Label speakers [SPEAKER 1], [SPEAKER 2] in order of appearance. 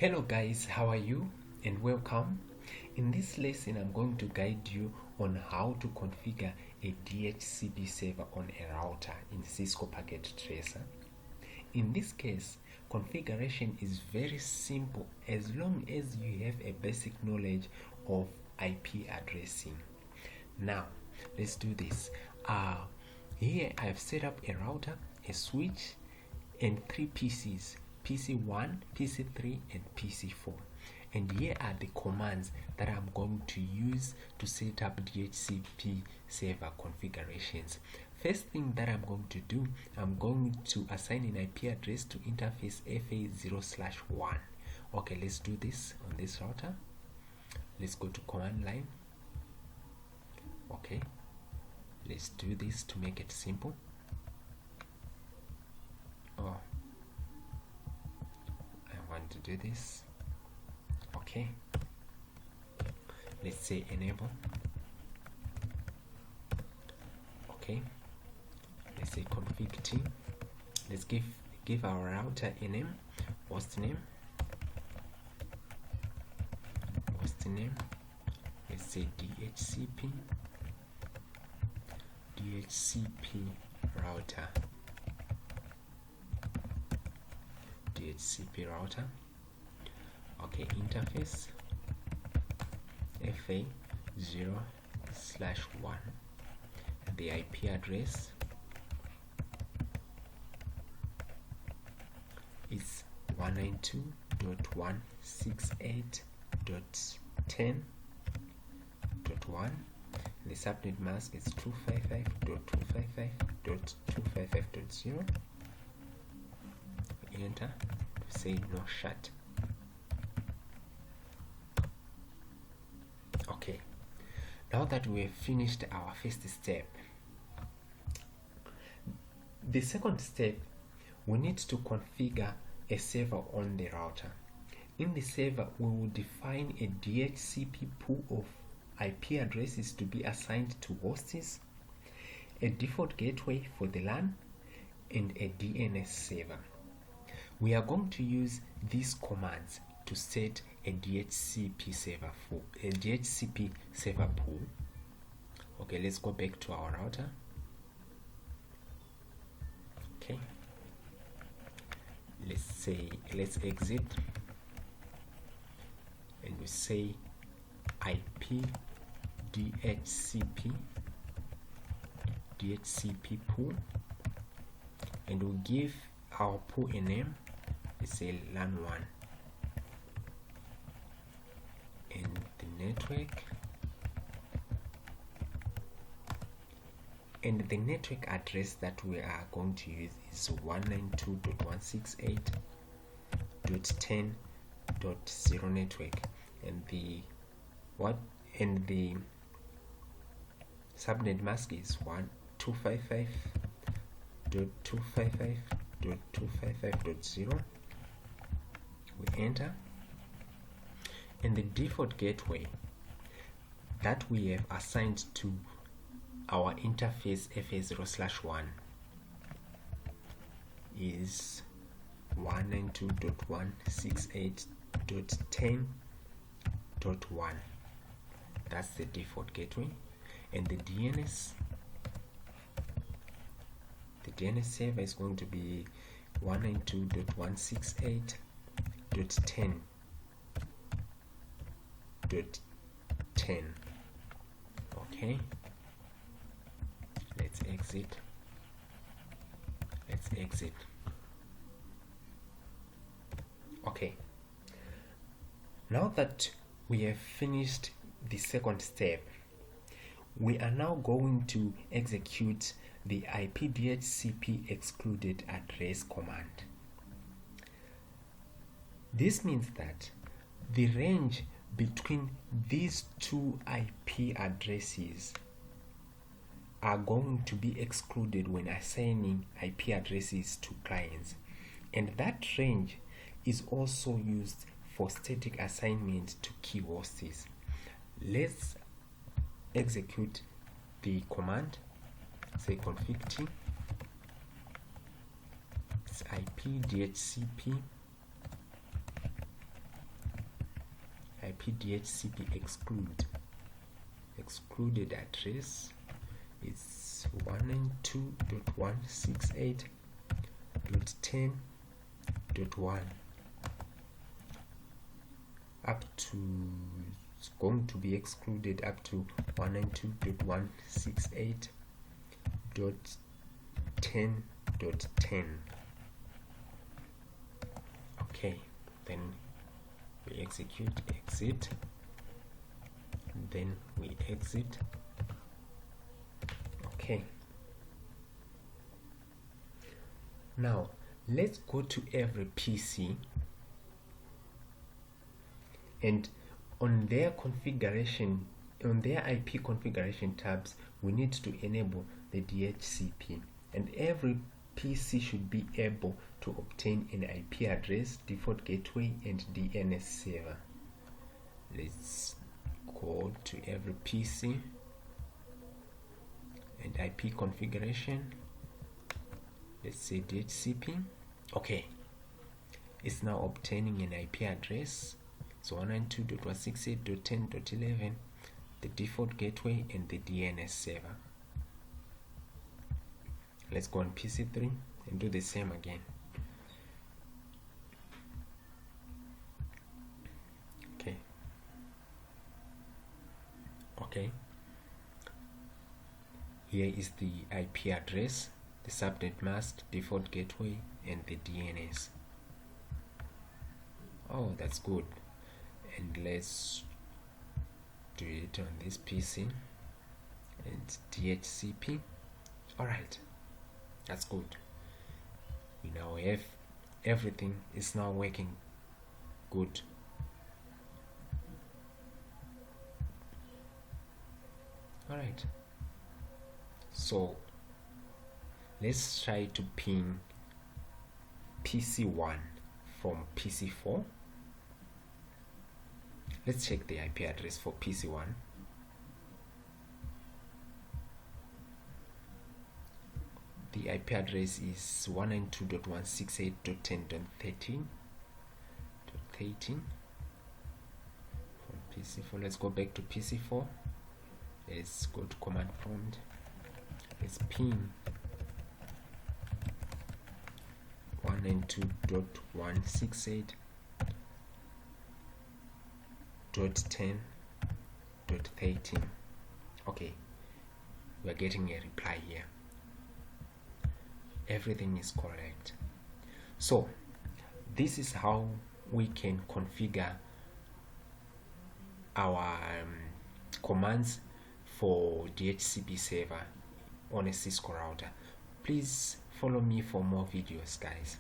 [SPEAKER 1] Hello guys, how are you and welcome. In this lesson I'm going to guide you on how to configure a DHCP server on a router in Cisco Packet Tracer. In this case, configuration is very simple as long as you have a basic knowledge of IP addressing. Now, let's do this. Here I have set up a router, a switch, and 3 PCs, PC1, PC3, and PC4. And here are the commands that I'm going to use to set up DHCP server configurations. First thing that I'm going to do, I'm going to assign an IP address to interface FA0/1. Okay, let's do this on this router. Let's go to command line. Okay, let's do this to make it simple. I want to do this. Okay, let's say enable. Okay, let's say config t. Let's give our router a name, host name. Let's say DHCP router. Okay, interface FA0/1. The IP address is 192.168.10.1. The subnet mask is 255.255.255.0. Enter to say no shut. Okay, now that we have finished our first step, the second step, we need to configure a server on the router. In the server, we will define a DHCP pool of IP addresses to be assigned to hosts, a default gateway for the LAN, and a DNS server. We are going to use these commands to set a DHCP server pool. Okay, let's go back to our router. Okay, let's exit, and we say IP DHCP pool, and we'll give our pool a name. Let's say LAN1, and the network, and the network address that we are going to use is 192.168.10.0 network, and the subnet mask is 192.255.255.0. We enter, and the default gateway that we have assigned to our interface FA0/1 is 192.168.10.1. That's the default gateway. And the DNS server is going to be 192.168.10.10. Okay, let's exit. Okay, now that we have finished the second step, we are now going to execute the IPDHCP excluded address command. This means that the range between these two IP addresses are going to be excluded when assigning IP addresses to clients, and that range is also used for static assignment to key hosts. Let's execute the command. Say config t, it's IP DHCP IP DHCP excluded address is 192.168.10.1 up to, it's going to be excluded up to 192.168.10.10. okay, then we execute exit, then we exit. Okay, now let's go to every PC, and on their configuration, on their IP configuration tabs, we need to enable the DHCP, and every PC should be able to obtain an IP address, default gateway, and DNS server. Let's go to every PC and IP configuration. Let's say DHCP. Okay, it's now obtaining an IP address. So 192.168.10.11, the default gateway, and the DNS server. Let's go on PC3 and do the same again. Okay, here is the IP address, the subnet mask, default gateway, and the DNS. Oh, that's good. And let's do it on this PC and DHCP. Alright, that's good. We now have everything is now working good. Alright, so let's try to ping PC1 from PC4. Let's check the IP address for PC1. The IP address is 192.168.10.13. From PC4, let's go back to PC4. Let's go to command prompt. Let's ping 192.168.10.13. Okay, we are getting a reply here. Everything is correct. So this is how we can configure our commands for DHCP server on a Cisco router. Please follow me for more videos, guys.